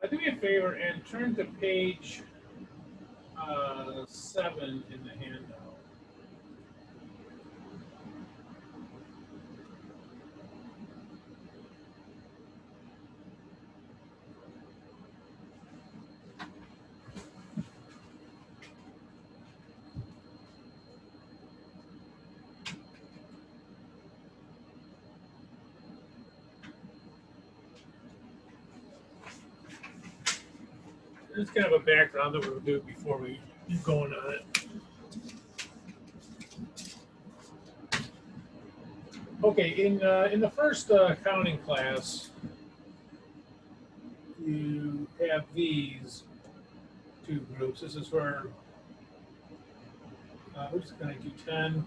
Do me a favor and turn to page 7 in the handout. Just kind of a background that we'll do before we keep going on it. Okay, in the first accounting class, you have these two groups. This is for we're just going to do 10.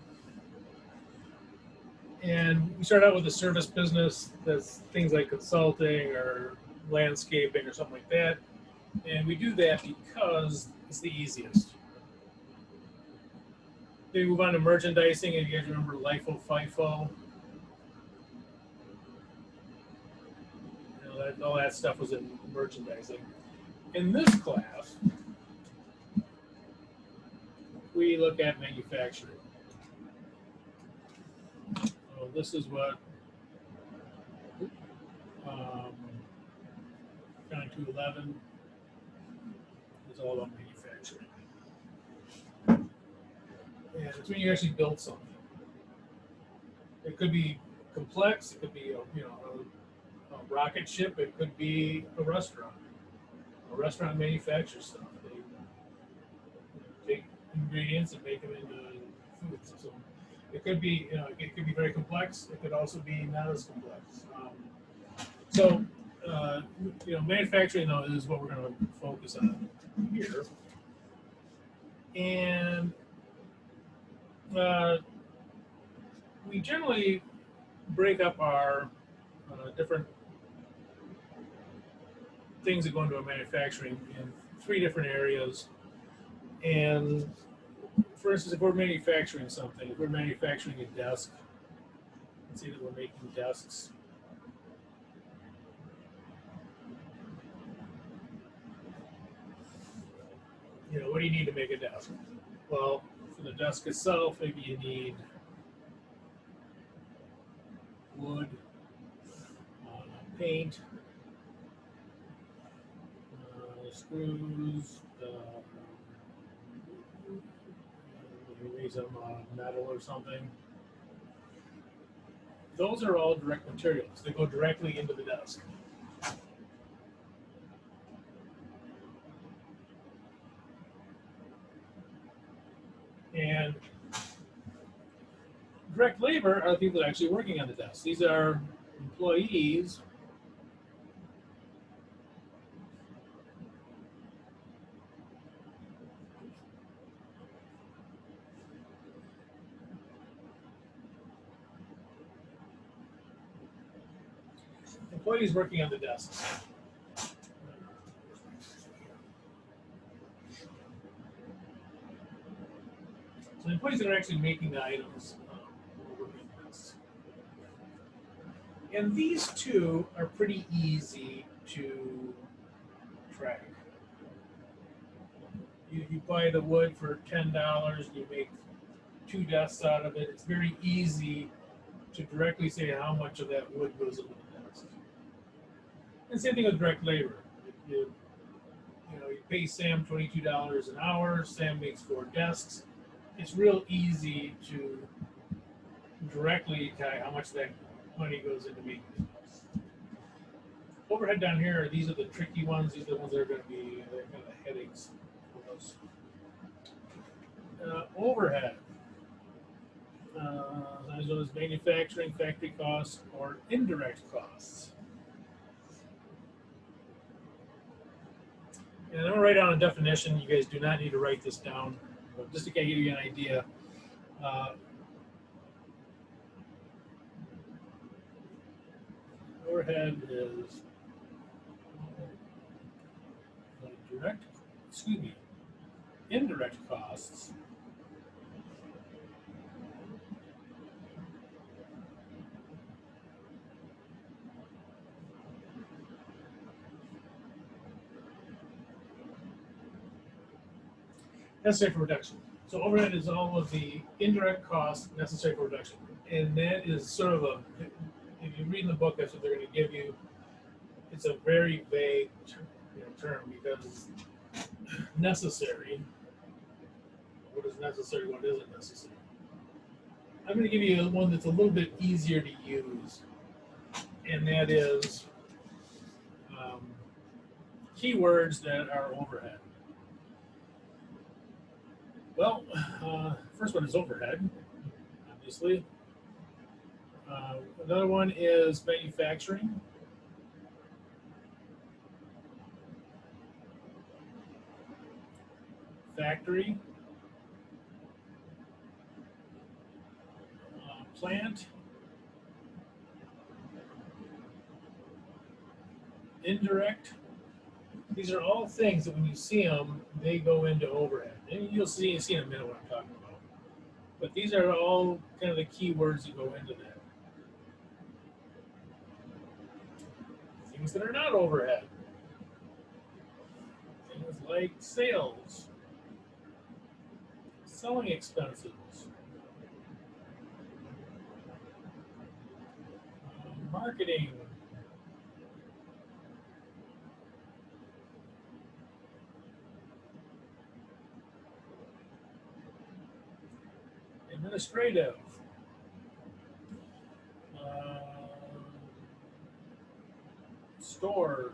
And we start out with a service business that's things like consulting or landscaping or something like that. And we do that because it's the easiest. Then we move on to merchandising, and you guys remember LIFO, FIFO. All that stuff was in merchandising. In this class, we look at manufacturing. So this is what CH15 is all about manufacturing. And it's when you actually build something. It could be complex. It could be a rocket ship. It could be a restaurant. A restaurant manufactures stuff. They take ingredients and make them into foods. So it could be, it could be very complex. It could also be not as complex. Manufacturing though is what we're going to focus on here. And we generally break up our different things that go into a manufacturing in 3 different areas. And for instance, if we're manufacturing something, if we're manufacturing a desk, let's say that we're making desks. What do you need to make a desk? Well, for the desk itself, maybe you need wood, paint, screws, maybe some metal or something. Those are all direct materials. They go directly into the desk. And direct labor are the people that are actually working on the desk. These are employees working on the desks. So the employees that are actually making the items working on this. And these two are pretty easy to track. You buy the wood for $10, you make 2 desks out of it. It's very easy to directly say how much of that wood goes into the desk. And same thing with direct labor. You pay Sam $22 an hour. Sam makes 4 desks. It's real easy to directly tie how much of that money goes into making the desks. Overhead down here, these are the tricky ones. These are the ones that are going to be kind of the headaches for us. Overhead. As well as manufacturing, factory costs, or indirect costs. And I'm going to write down a definition. You guys do not need to write this down, but just to kind of give you an idea. Overhead is indirect costs necessary for reduction. So overhead is all of the indirect costs necessary for reduction. And that is sort of a, if you read in the book, that's what they're going to give you. It's a very vague term because necessary, what is necessary, what isn't necessary. I'm going to give you one that's a little bit easier to use, and that is keywords that are overhead. Well, first one is overhead, obviously. Another one is manufacturing. Factory. Plant. Indirect. These are all things that when you see them, they go into overhead. And you'll see in a minute what I'm talking about. But these are all kind of the key words that go into that. Things that are not overhead. Things like sales, selling expenses, marketing, administrative, store,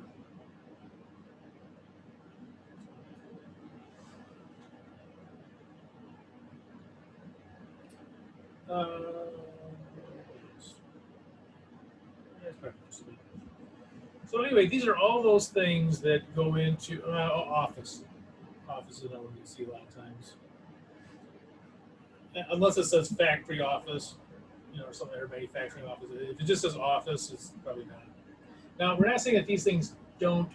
so anyway, these are all those things that go into office. Office is not what you see a lot of times. Unless it says factory office, or something, or manufacturing office. If it just says office, it's probably not. Now, we're not saying that these things don't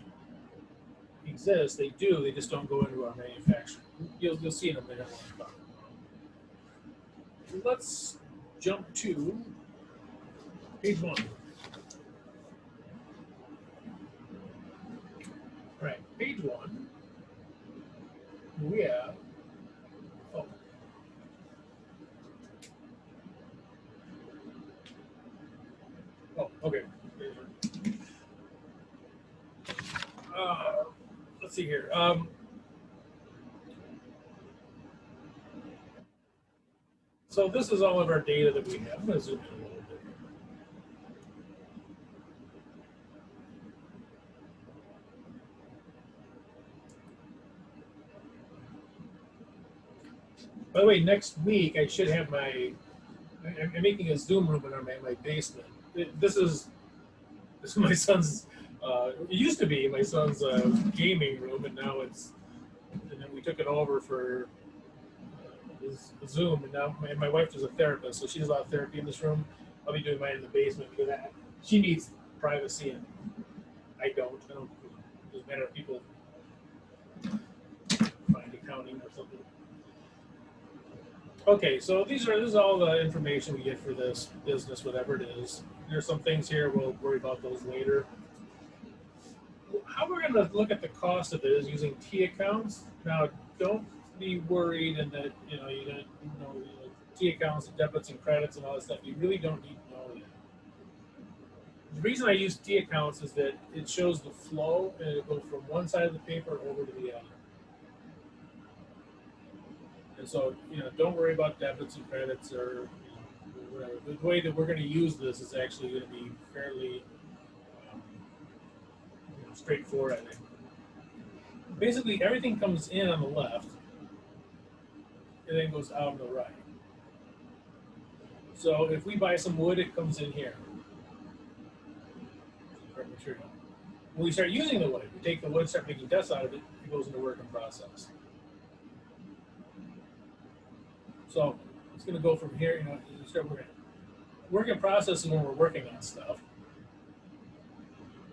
exist. They do. They just don't go into our manufacturing. You'll see in a minute what I'm talking about. Let's jump to page 1. All right, page 1. We have. Oh, okay. Let's see here. So this is all of our data that we have. I'm going to zoom in a little bit. By the way, next week I should have I'm making a Zoom room in my basement. This is my son's. It used to be my son's gaming room, and now and then we took it over for his Zoom, and now my wife is a therapist, so she does a lot of therapy in this room. I'll be doing mine in the basement because she needs privacy, and I don't. It doesn't matter if people find accounting or something. Okay, so this is all the information we get for this business, whatever it is. There's some things here, we'll worry about those later. How we're going to look at the cost of it is using T accounts. Now, don't be worried in that, you don't know T accounts, debits and credits and all that stuff. You really don't need to know that. The reason I use T accounts is that it shows the flow, and it goes from one side of the paper over to the other. And so, don't worry about debits and credits or whatever. The way that we're going to use this is actually going to be fairly straightforward, I think. Basically, everything comes in on the left and then goes out on the right. So if we buy some wood, it comes in here. Material. When we start using the wood, we take the wood, start making dust out of it, it goes into work in process. So it's going to go from here, you start working. Work in process is when we're working on stuff.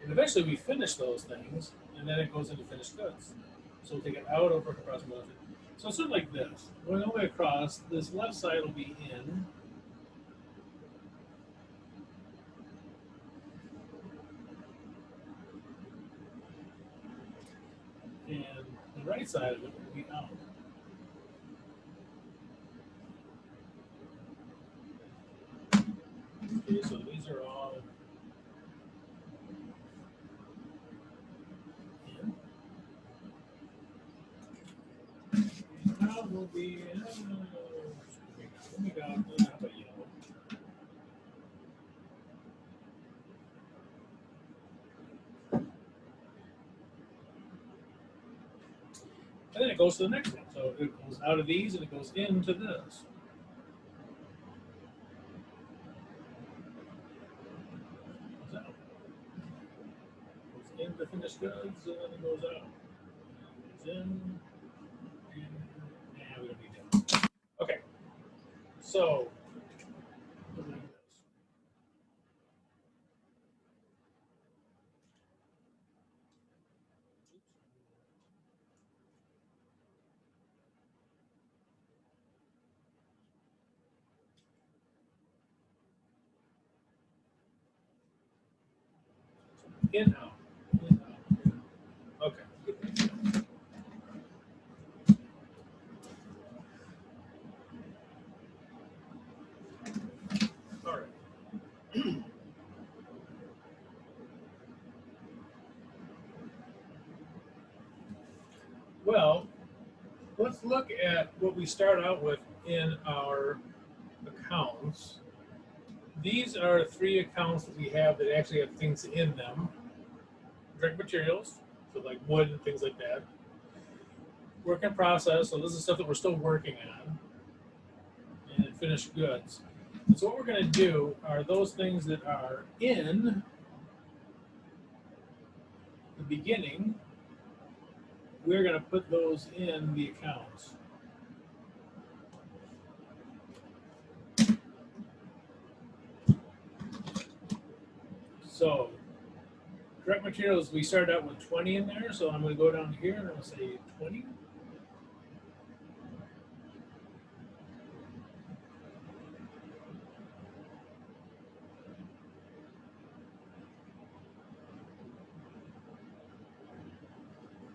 And eventually we finish those things, and then it goes into finished goods. So we'll take it out of work in process. So it's sort of like this. Going all the way across, this left side will be in. And the right side of it will be out. Okay, so these are all in. Now will be, we got how about yellow? And then it goes to the next one. So it goes out of these and it goes into this. Goes out. Goes into finished goods and then it goes out. Goes in. And we don't need that. Okay. So in out. In out. Okay. All right. Well, let's look at what we start out with in our accounts. These are 3 accounts that we have that actually have things in them. Direct materials, so like wood and things like that. Work in process, so this is stuff that we're still working on. And finished goods. And so what we're going to do are those things that are in the beginning, we're going to put those in the accounts. So direct materials, we started out with 20 in there, so I'm going to go down here and I'll say 20.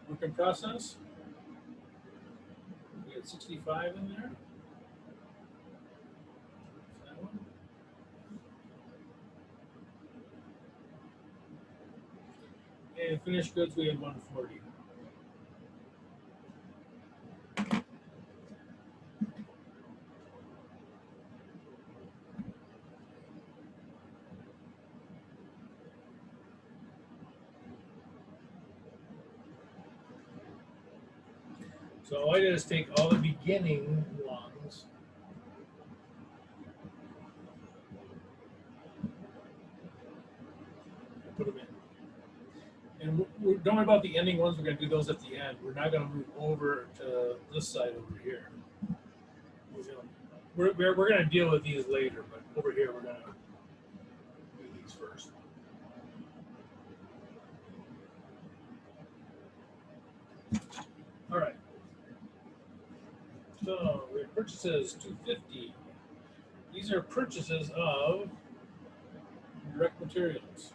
Work in process, we got 65 in there. That one. And finished goods, we had 140. So all I did is take all the beginning ones and put them in. And don't worry about the ending ones, we're going to do those at the end. We're not going to move over to this side over here. We're going to deal with these later, but over here we're going to do these first. All right. So we have purchases 250. These are purchases of direct materials.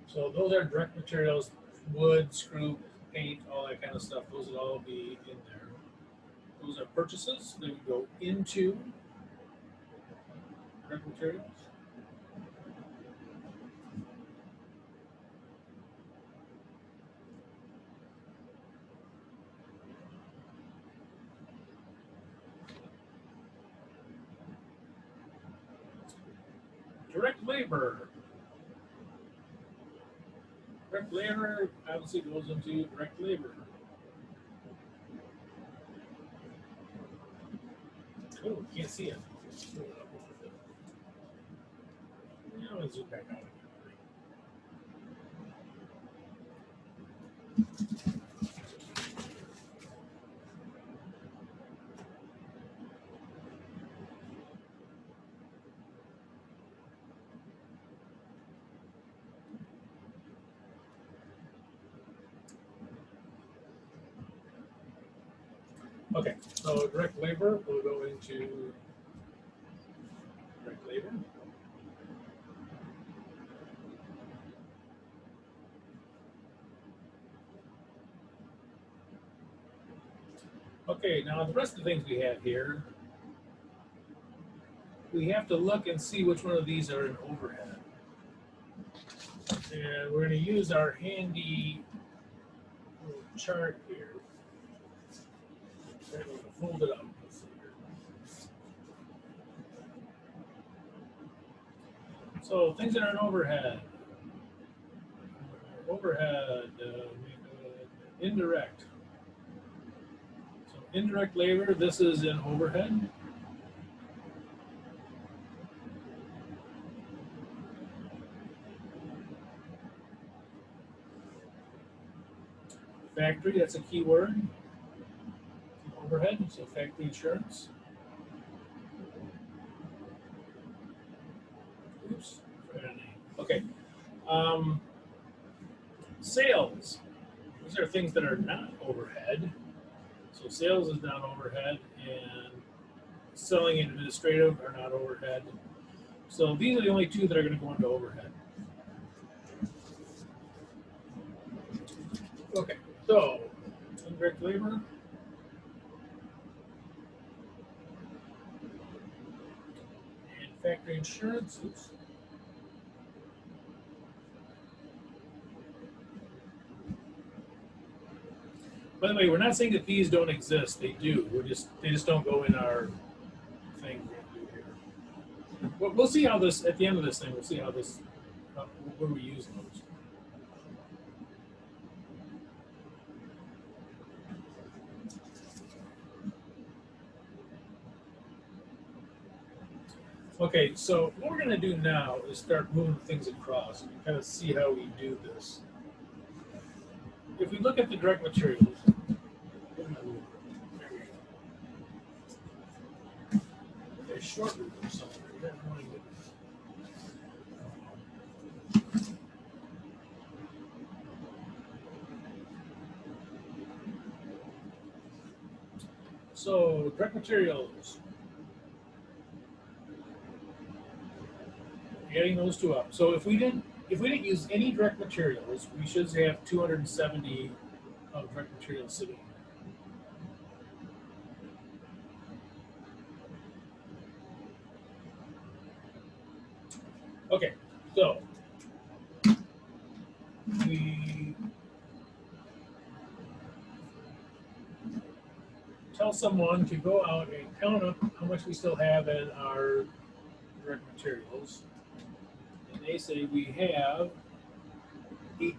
So those are direct materials, wood, screw, paint, all that kind of stuff. Those would all be in there. Those are purchases. They would go into direct materials. Direct labor. Direct labor obviously goes into direct labor. Oh, can't see it. Now let's zoom back out. Okay, so direct labor will go into direct labor. Okay, now the rest of the things we have here, we have to look and see which one of these are in overhead. And we're going to use our handy little chart here. I'm going to fold it up. Let's see here. So things that are in overhead. Overhead, indirect. So indirect labor, this is in overhead. Factory, that's a key word. Overhead, so factory insurance. Oops. Okay. Sales. These are things that are not overhead. So sales is not overhead, and selling and administrative are not overhead. So these are the only two that are going to go into overhead. Okay, so indirect labor. And factory insurance. Oops. By the way, we're not saying that these don't exist. They do. They just don't go in our thing we're going to do here. We'll see how this at the end of this thing. We'll see how this where we use those. Okay, so what we're going to do now is start moving things across and kind of see how we do this. If we look at the direct materials, there's short ruler somewhere. So direct materials, adding those two up. So if we didn't use any direct materials, we should have 270 of direct materials sitting. Okay, so we tell someone to go out and count up how much we still have in our direct materials. And they say we have 18.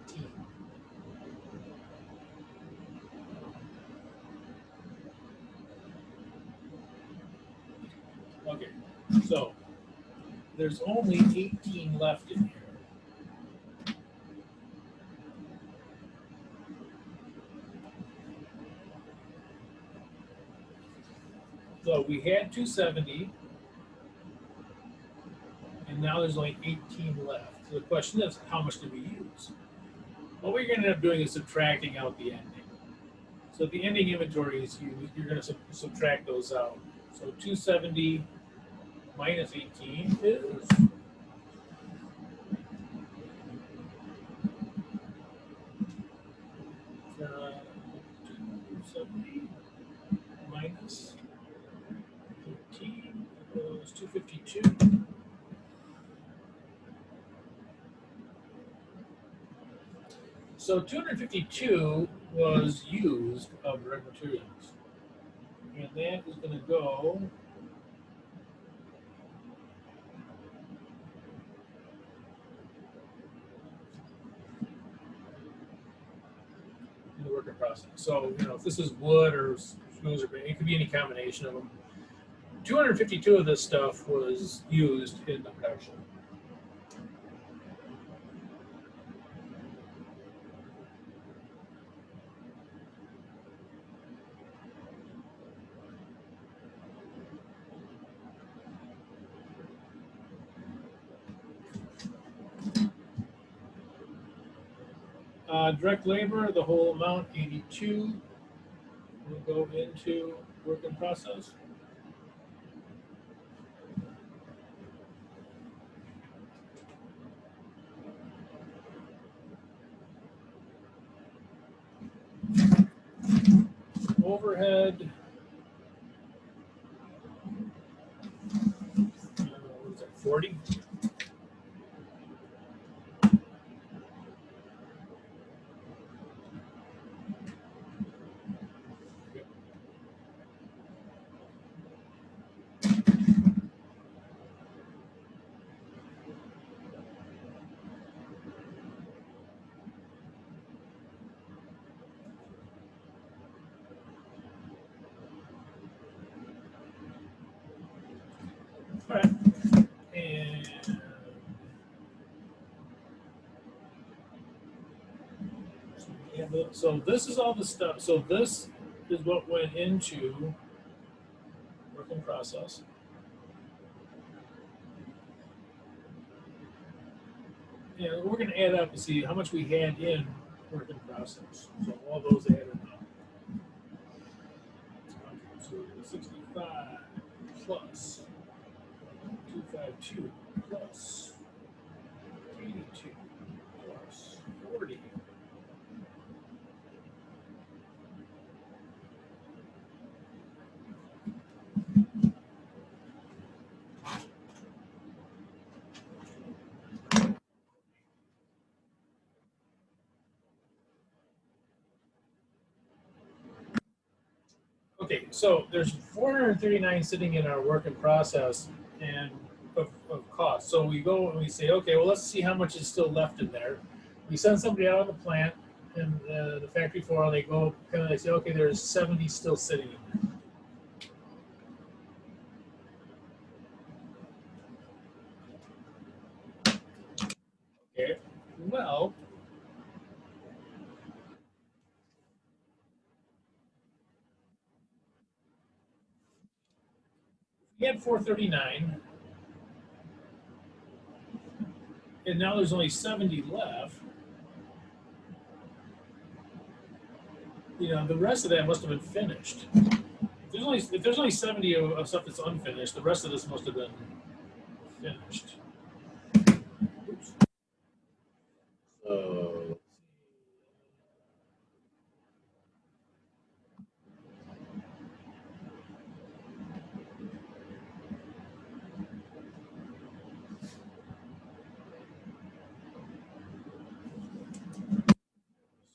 Okay, so there's only 18 left in here. So we had 270, and now there's only 18 left. So the question is, how much did we use? What we're going to end up doing is subtracting out the ending. So the ending inventories, you're going to subtract those out. So 270 minus 18 is 270 minus 18 equals 252. So 252 was used of direct materials. And that is going to go in the work in process. So, if this is wood or screws, or it could be any combination of them. 252 of this stuff was used in the production. Direct labor, the whole amount, 82, will go into work in process. Overhead, 40. All right. And so this is all the stuff. So this is what went into work in process. And we're going to add up to see how much we had in work in process. So all those added up. So 65 plus 252 plus 82 plus 40. Okay, so there's 439 sitting in our work in process and of cost. So we go and we say, okay, well, let's see how much is still left in there. We send somebody out on the plant and the factory floor, and they go kind of, they say, okay, there's 70 still sitting in there. Okay, well, we had 439, and now there's only 70 left. You know, the rest of that must have been finished. If there's only 70 of stuff that's unfinished, the rest of this must have been finished. Oops.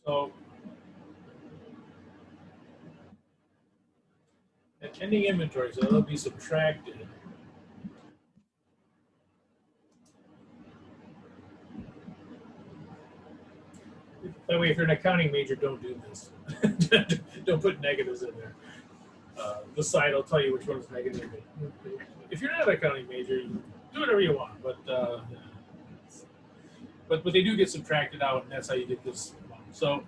So ending inventory, so that'll be subtracted. That way, if you're an accounting major, don't do this. Don't put negatives in there. The site will tell you which one's negative. If you're not an accounting major, you do whatever you want. But they do get subtracted out, and that's how you get this amount. So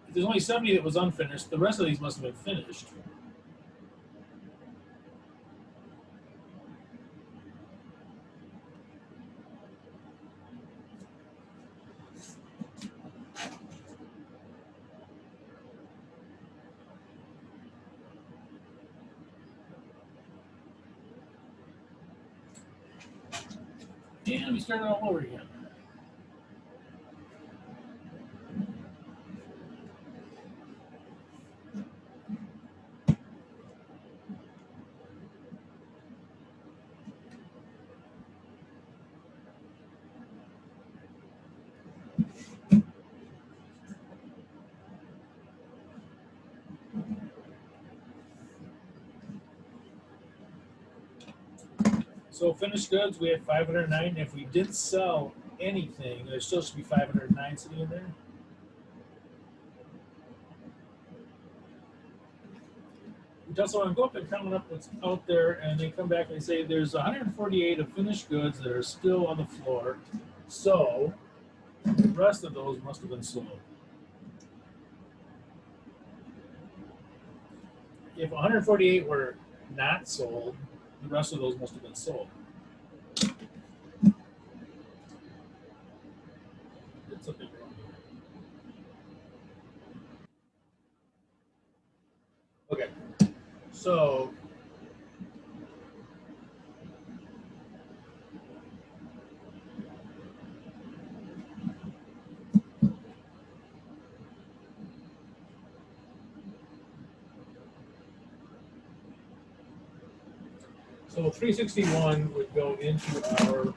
if there's only 70 that was unfinished, the rest of these must have been finished. And we start all over again. So finished goods, we had 509. If we did sell anything, there still should be 509 sitting in there. We also want to go up and count up what's out there, and they come back and they say there's 148 of finished goods that are still on the floor. So the rest of those must have been sold. If 148 were not sold, the rest of those must have been sold. It's a big one. Okay, so So 361 would go into our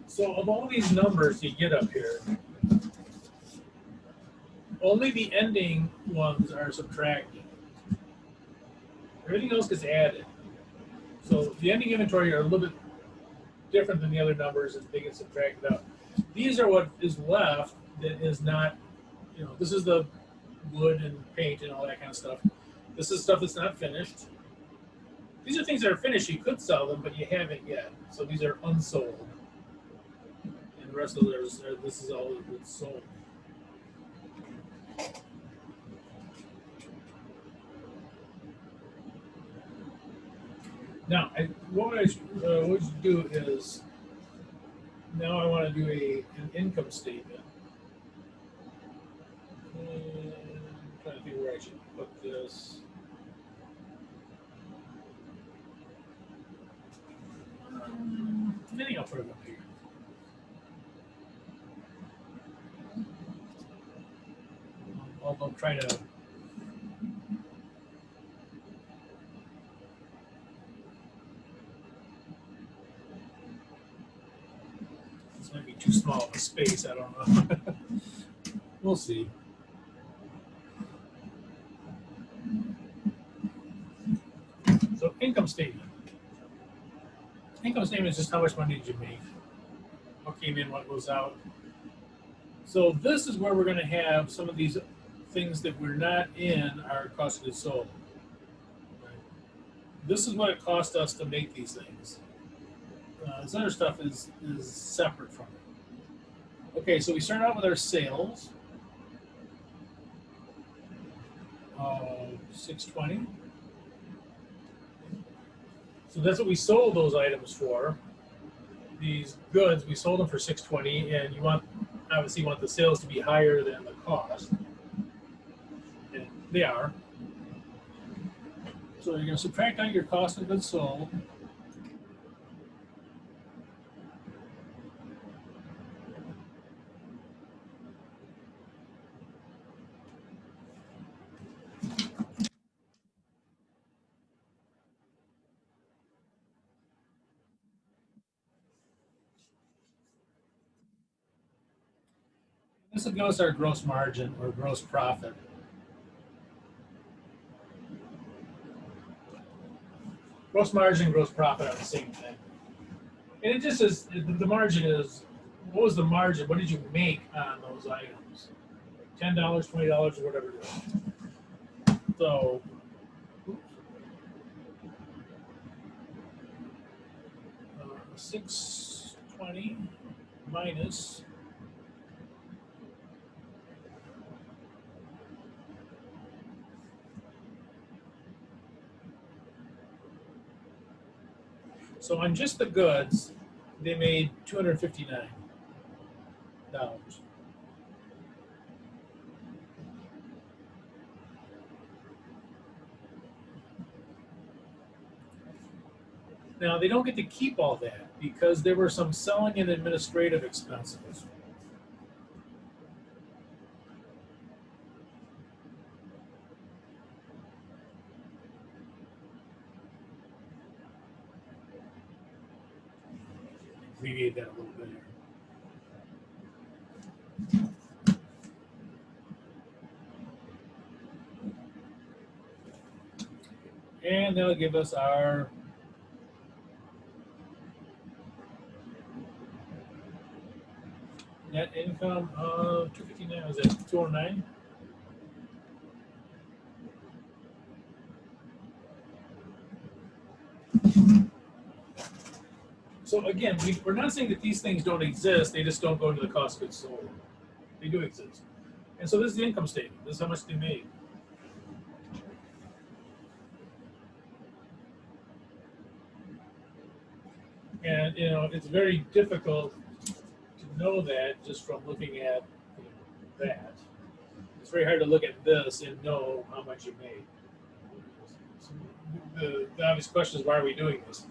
so of all these numbers you get up here, only the ending ones are subtracted. Everything else gets added. So the ending inventory are a little bit different than the other numbers as they get subtracted out. These are what is left that is not, this is the wood and paint and all that kind of stuff. This is stuff that's not finished. These are things that are finished. You could sell them, but you haven't yet. So these are unsold. And the rest of this is all that's sold. Now, what I should do is, now I want to do an income statement. And I'm trying to think where I should put this. I think I'll put it up here. I'll try to. This might be too small of a space. I don't know. We'll see. So income statement. Income statement is just how much money did you make? What came in, what goes out. So this is where we're going to have some of these things that were not in our cost of goods sold. Right? This is what it cost us to make these things. This other stuff is separate from it. Okay, so we start out with our sales. 620. So that's what we sold those items for. These goods, we sold them for 620, and you obviously want the sales to be higher than the cost. And they are. So you're going to subtract out your cost of goods sold. This will give us our gross margin or gross profit. Gross margin and gross profit are the same thing. And it just is, the margin is, what was the margin? What did you make on those items? $10, $20, or whatever it is. So, 620 minus so on just the goods, they made $259. Now, they don't get to keep all that because there were some selling and administrative expenses. Abbreviate that a little bit here. And that'll give us our net income of 259. Was it 209? So again, we're not saying that these things don't exist, they just don't go into the cost of goods sold. They do exist. And so this is the income statement. This is how much they made. And it's very difficult to know that just from looking at that. It's very hard to look at this and know how much you made. So the obvious question is, why are we doing this?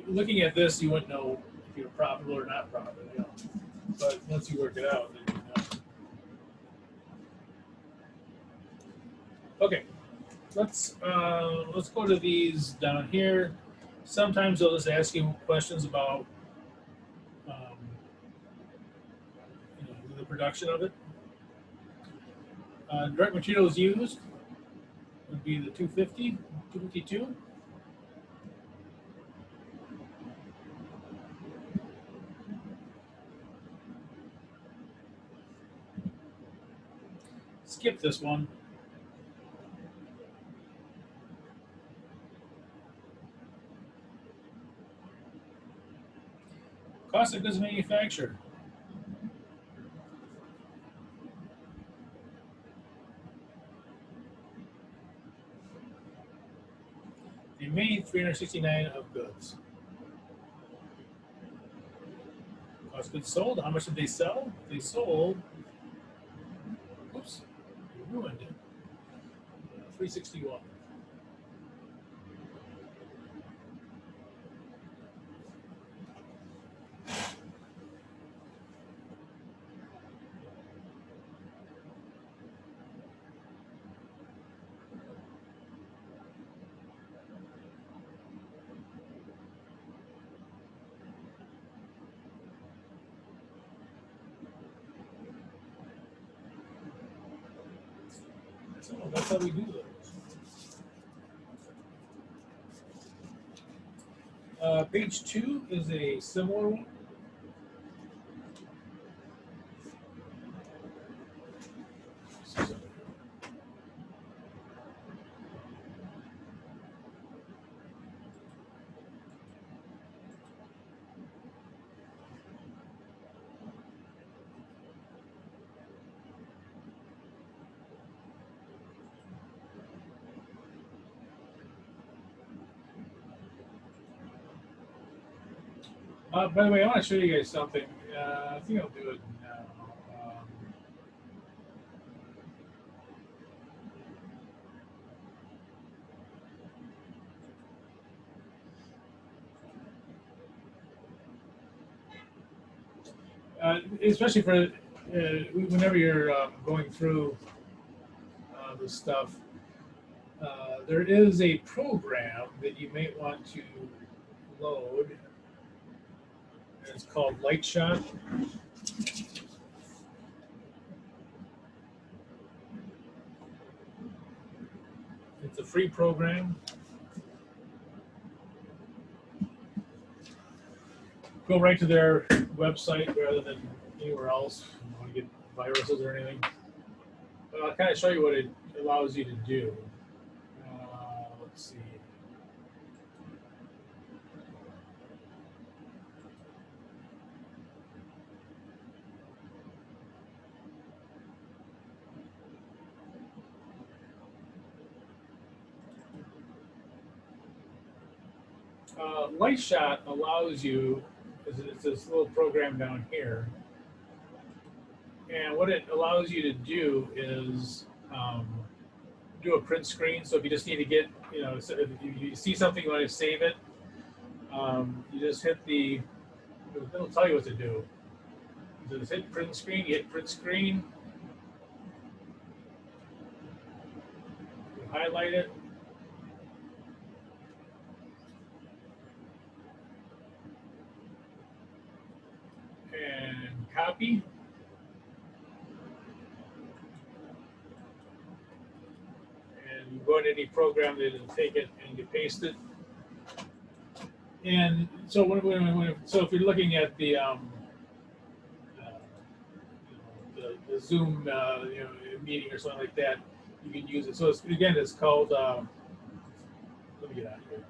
Looking at this, you wouldn't know if you're profitable or not profitable, you know. But once you work it out, then you know. Okay, let's go to these down here. Sometimes they'll just ask you questions about you know, the production of it. Direct materials used would be the 250, 252. Skip this one. Cost of goods manufactured. They made 369 of goods. Cost of goods sold. How much did they sell? They sold. Oops, they ruined it. 361. So that's how we do those. Page 2 is a similar one. By the way, I want to show you guys something. I think I'll do it now. Especially for whenever you're going through this stuff, there is a program that you may want to load. It's called Lightshot. It's a free program. Go right to their website rather than anywhere else. You don't want to get viruses or anything. But I'll kind of show you what it allows you to do. Let's see. Lightshot allows you, it's this little program down here, and what it allows you to do is do a print screen. So if you just need to get, you know, if you see something, you want to save it, you just hit the, it'll tell you what to do. You just hit print screen, you hit print screen, you highlight it, and copy. And you go into any program that will take it and you paste it. And so so if you're looking at the the Zoom you know, meeting or something like that, you can use it. So it's, again, it's called. Let me get out of here.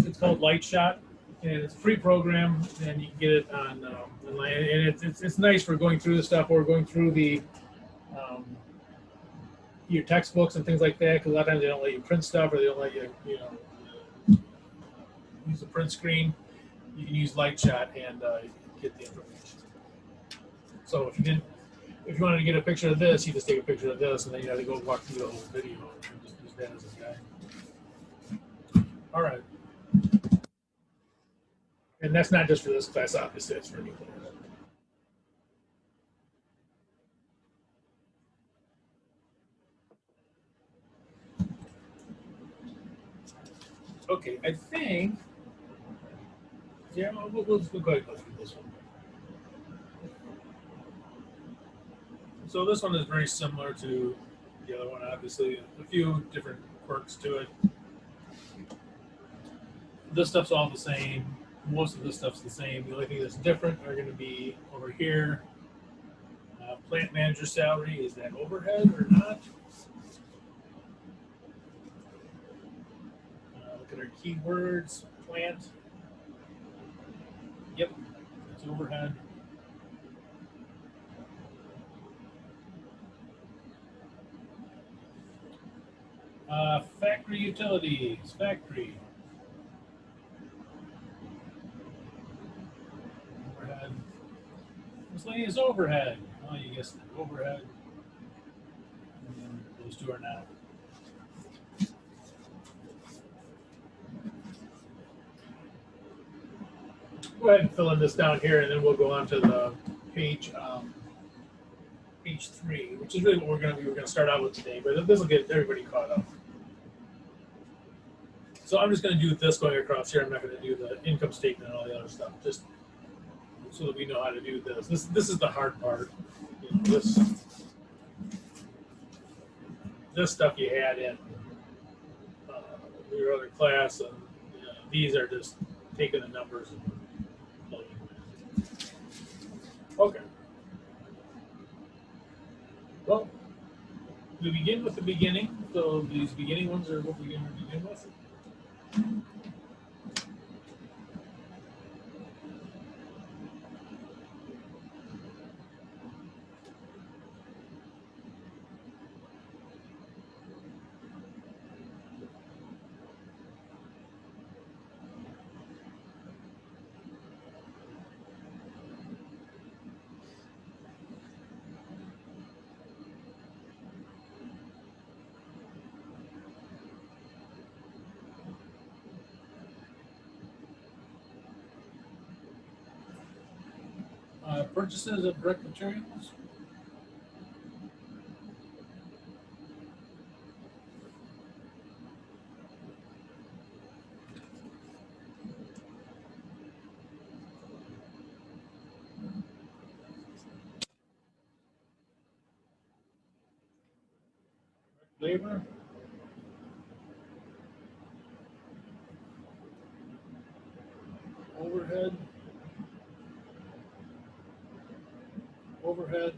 It's called Lightshot, and it's a free program, and you can get it on online. And it's nice for going through the stuff or going through the your textbooks and things like that, because a lot of times they don't let you print stuff, or they don't let you, you know, use a print screen. You can use Lightshot and get the information. So if if you wanted to get a picture of this, you just take a picture of this, and then you have to go walk through the whole video and just use that as a guide. All right. And that's not just for this class, obviously, it's for any class. Okay, I think, yeah, we'll go ahead and go through this one. So this one is very similar to the other one, obviously. A few different quirks to it. This stuff's all the same. Most of this stuff's the same. The only thing that's different are going to be over here. Plant manager salary, is that overhead or not? Look at our keywords. Plant. Yep, it's overhead. Factory utilities. Factory. Overhead. Miscellaneous overhead. Oh, you guessed it. Overhead. And then those two are not. Go ahead and fill in this down here, and then we'll go on to the page 3, which is really what we're going to start out with today. But this will get everybody caught up. So I'm just going to do this going across here. I'm not going to do the income statement and all the other stuff, just so that we know how to do this. This is the hard part. You know, this stuff you had in your other class, and these are just taking the numbers and plugging them in. Okay. Well, we begin with the beginning. So these beginning ones are what we're going to begin with. Purchases of direct materials. Labor. Overhead. Overhead.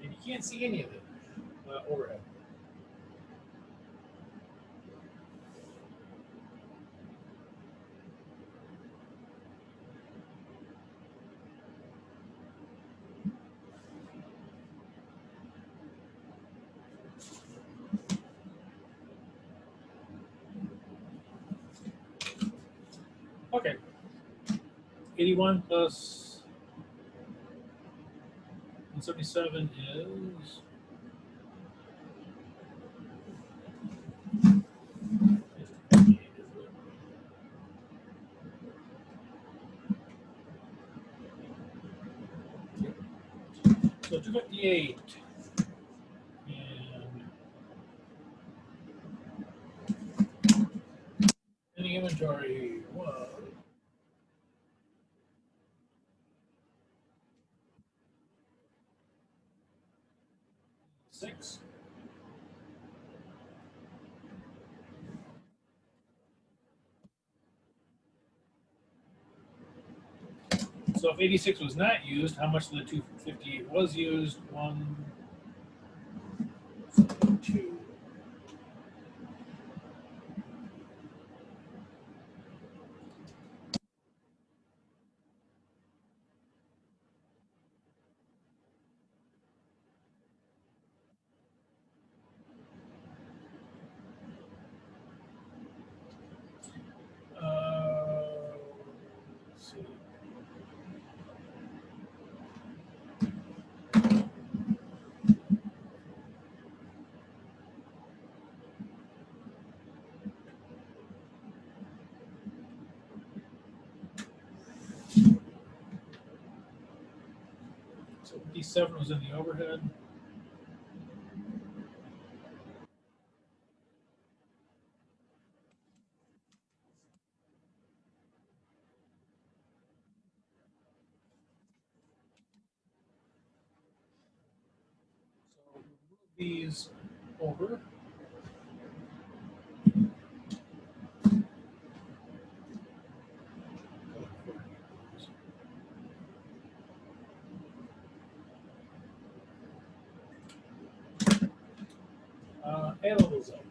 And you can't see any of it. Overhead. Okay. 81 plus 177 is so 258. And the inventory was 6. So if 86 was not used, how much of the 258 was used? 1, 2. Let's see. 337 was in the overhead. So move these over. Add all those up.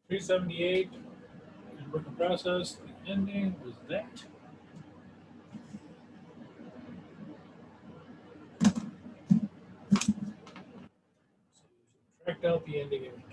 $378 and work in process. The ending was that. So subtract out the ending inventory.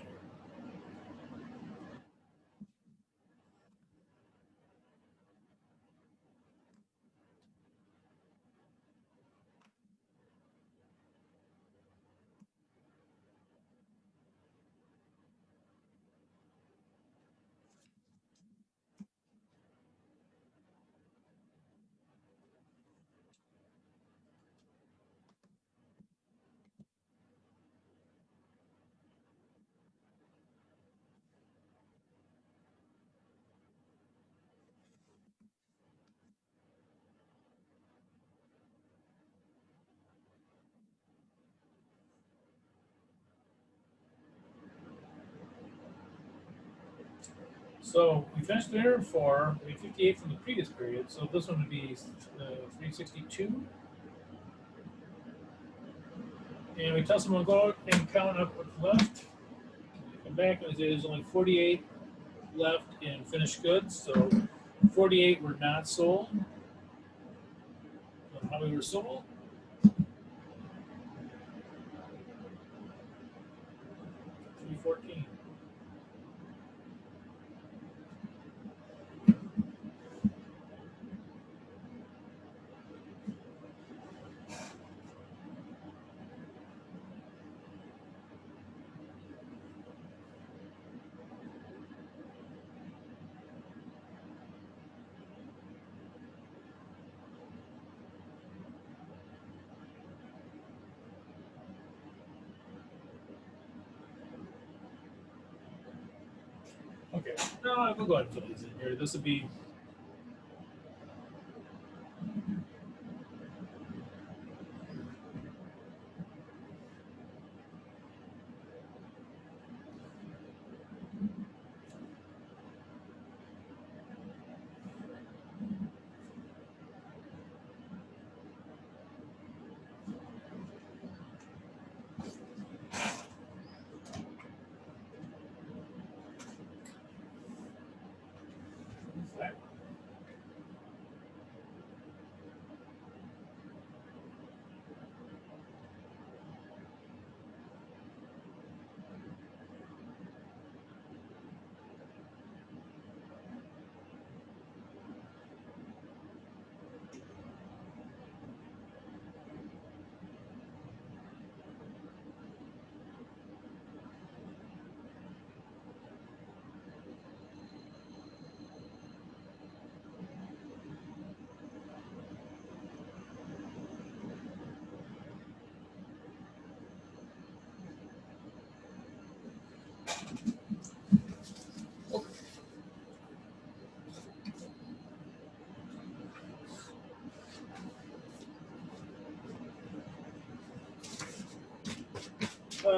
So we finished there for 58 from the previous period. So this one would be 362. And we tell someone to go out and count up what's left. Come back and say there's only 48 left in finished goods. So 48 were not sold. So how many were sold? 314. Okay, no, we'll go ahead and fill these in here. This would be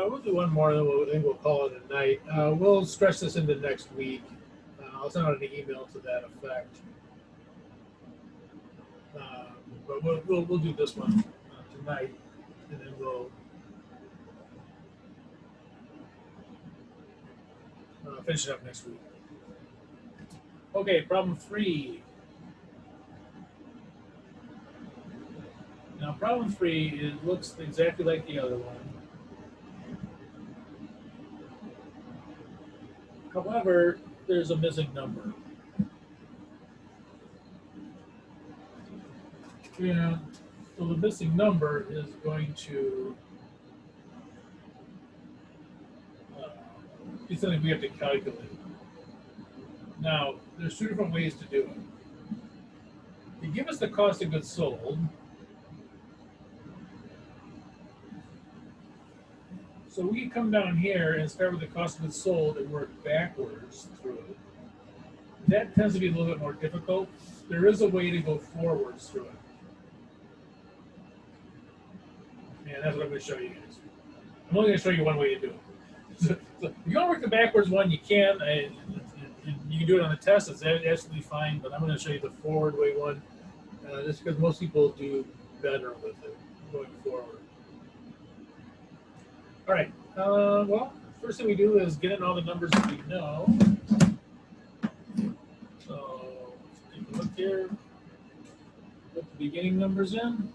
we'll do one more, then we'll call it a night. We'll stretch this into next week. I'll send out an email to that effect. But we'll do this one tonight, and then we'll finish it up next week. Okay, problem 3. Now, problem 3, it looks exactly like the other one. However, there's a missing number. And so the missing number is going to be something we have to calculate. Now, there's 2 different ways to do it. They give us the cost of goods sold. So we can come down here and start with the cost of goods sold and work backwards through it. That tends to be a little bit more difficult. There is a way to go forwards through it. And that's what I'm going to show you guys. I'm only going to show you one way to do it. So if you want to work the backwards one, you can. You can do it on the test. It's absolutely fine. But I'm going to show you the forward way one, just because most people do better with it going forward. All right. Well, first thing we do is get in all the numbers that we know. So let's take a look here. Put the beginning numbers in.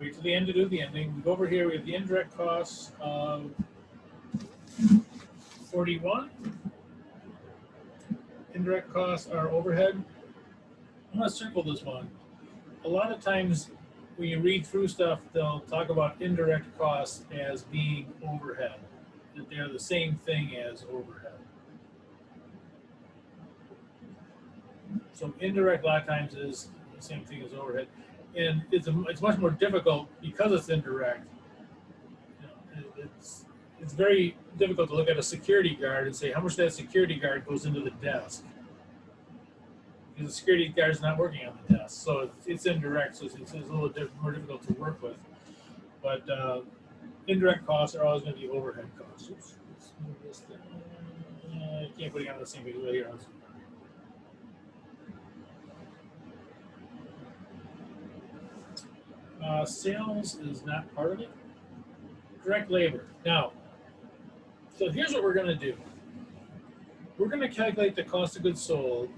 Wait till the end to do the ending. We go over here. We have the indirect costs of 41. Indirect costs are overhead. I'm going to circle this one. A lot of times when you read through stuff, they'll talk about indirect costs as being overhead, that they're the same thing as overhead. So indirect a lot of times is the same thing as overhead. And it's much more difficult because it's indirect. You know, it's very difficult to look at a security guard and say how much that security guard goes into the desk. Because the security guard is not working on the desk, so it's indirect, so it's a little more difficult to work with. But indirect costs are always going to be overhead costs. Oops, let's move this down. I can't put it on the same page right here. Sales is not part of it. Direct labor. Now, so here's what we're going to do. We're going to calculate the cost of goods sold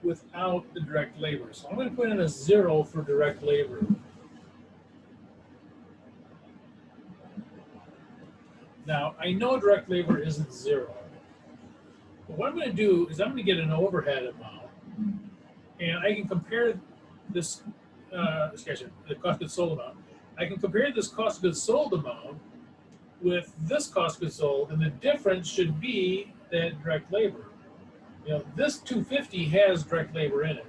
without the direct labor. So I'm going to put in a 0 for direct labor. Now, I know direct labor isn't 0. But what I'm going to do is I'm going to get an overhead amount, and I can compare this, the cost of goods sold amount. I can compare this cost of goods sold amount with this cost of goods sold, and the difference should be that direct labor. You know, this 250 has direct labor in it.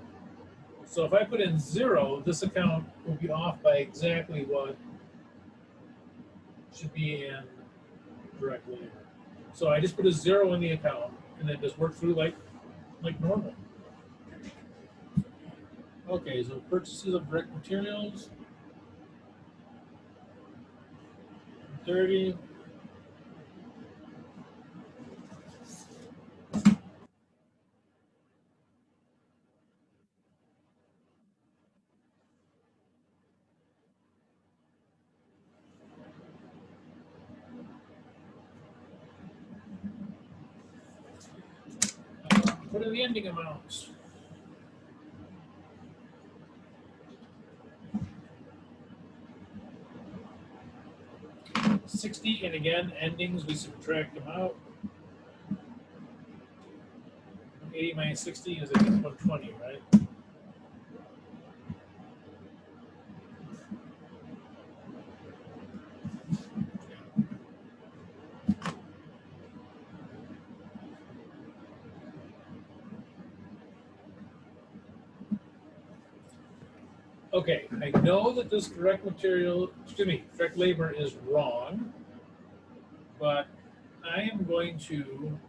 So if I put in 0, this account will be off by exactly what should be in direct labor. So I just put a 0 in the account and then just work through like normal. Okay, so purchases of direct materials, 30. What are the ending amounts? $60, and again, endings, we subtract them out. 80 minus 60 is, I guess, 120, right? Okay, I know that this direct material, excuse me, direct labor is wrong, but I am going to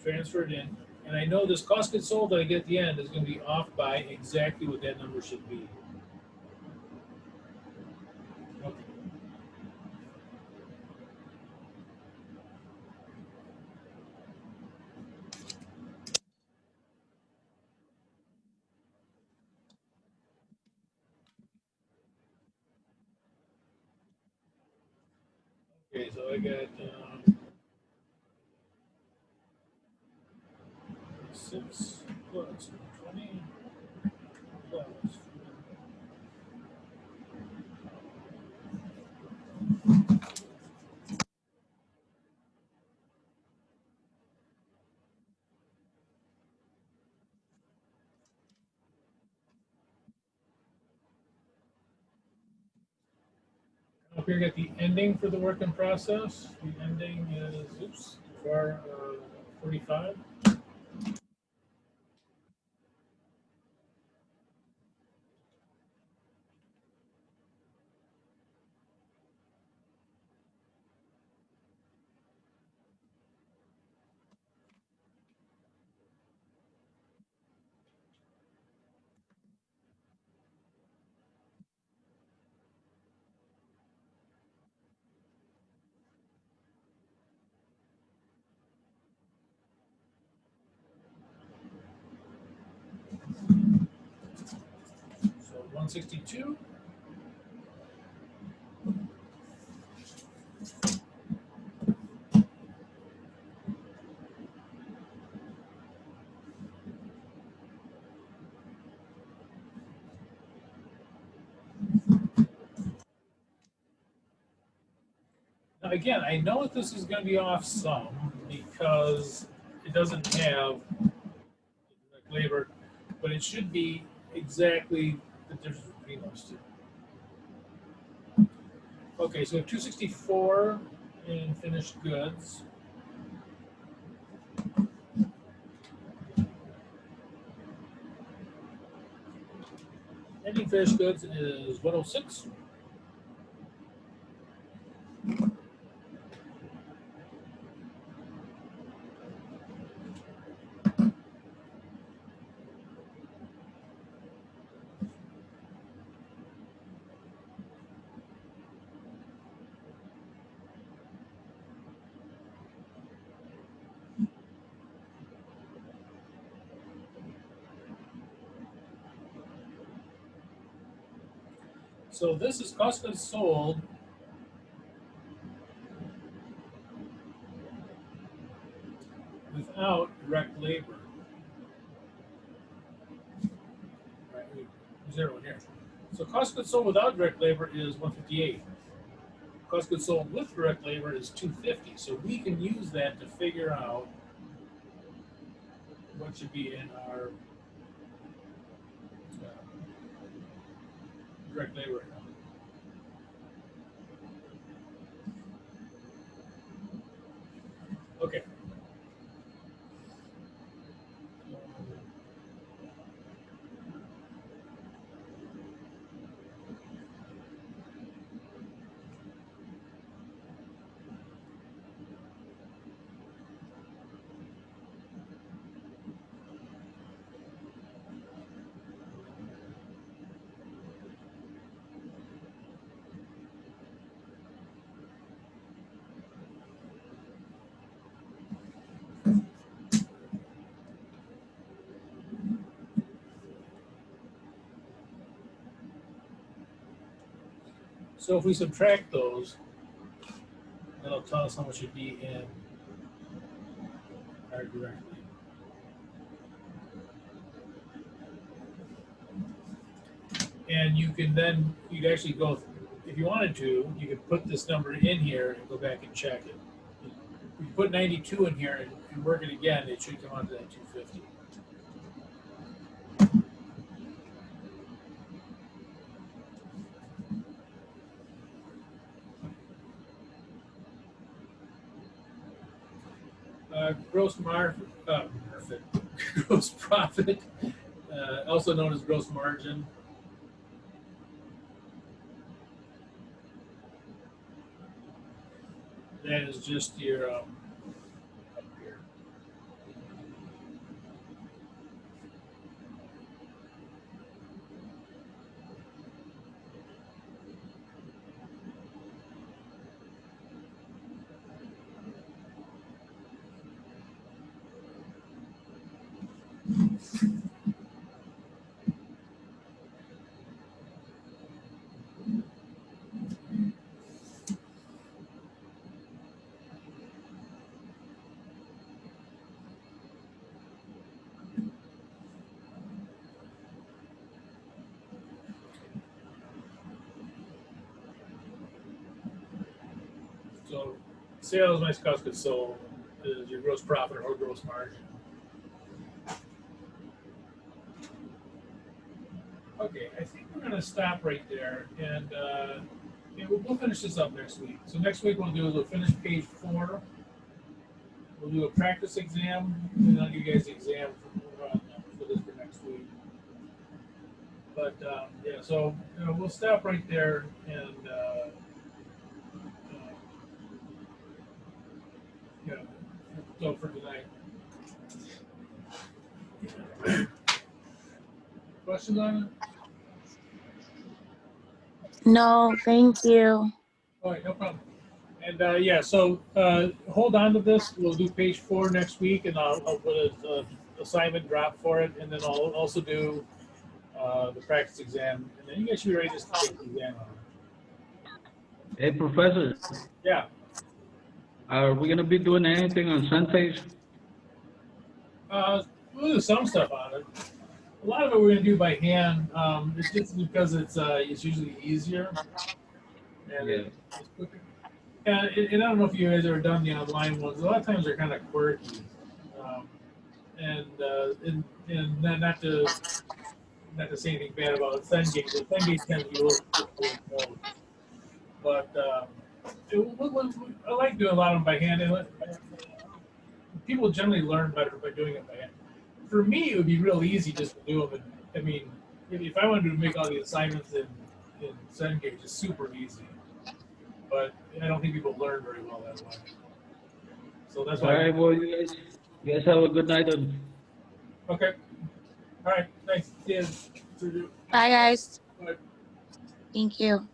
transfer it in, and I know this cost goods sold that I get at the end is going to be off by exactly what that number should be. Okay. Okay, so I got 6 plus 20 plus. Up here, get the ending for the work in process. The ending is, oops, for 45. So 162. Now again, I know that this is going to be off some because it doesn't have direct labor, but it should be exactly the difference between those two. Okay, so we have 264 in finished goods. Ending finished goods is 106. So this is cost of goods sold without direct labor. Right, zero in here. So cost of goods sold without direct labor is 158. Cost of goods sold with direct labor is 250. So we can use that to figure out what should be in our direct labor account. Okay. So if we subtract those, that'll tell us how much should be in our direct labor. And you can then, you'd actually go, if you wanted to, you could put this number in here and go back and check it. If you put 92 in here and work it again, it should come out to that 250. Gross gross profit, also known as gross margin. that is just your up here. So sales minus cost of goods sold is your gross profit or gross margin. Okay, I think we're going to stop right there, and yeah, we'll finish this up next week. So next week we'll finish page 4. We'll do a practice exam, and I'll give you guys the exam for this for next week. But yeah, so we'll stop right there, and yeah, so for tonight. Questions on it? No, thank you. All right, no problem. And yeah, so hold on to this. We'll do page 4 next week, and I'll put an assignment drop for it, and then I'll also do the practice exam, and then you guys should be ready to take the exam on. Hey, Professor, Yeah. are we going to be doing anything on Sundays? We'll do some stuff on it. A lot of it we're going to do by hand. It's just because it's usually easier. And Yeah. it's quicker. And I don't know if you guys ever done the online ones. A lot of times they're kind of quirky. And not to say anything bad about Cengage. Cengage tends to be a little difficult. But I like doing a lot of them by hand. And people generally learn better by doing it by hand. For me, it would be real easy just to do them. I mean, if I wanted to make all the assignments in Cengage, it's super easy. But I don't think people learn very well that way. So that's why. All right, well, you guys have a good night. Okay. All right. Thanks. Yeah. Bye, guys. Bye. Thank you.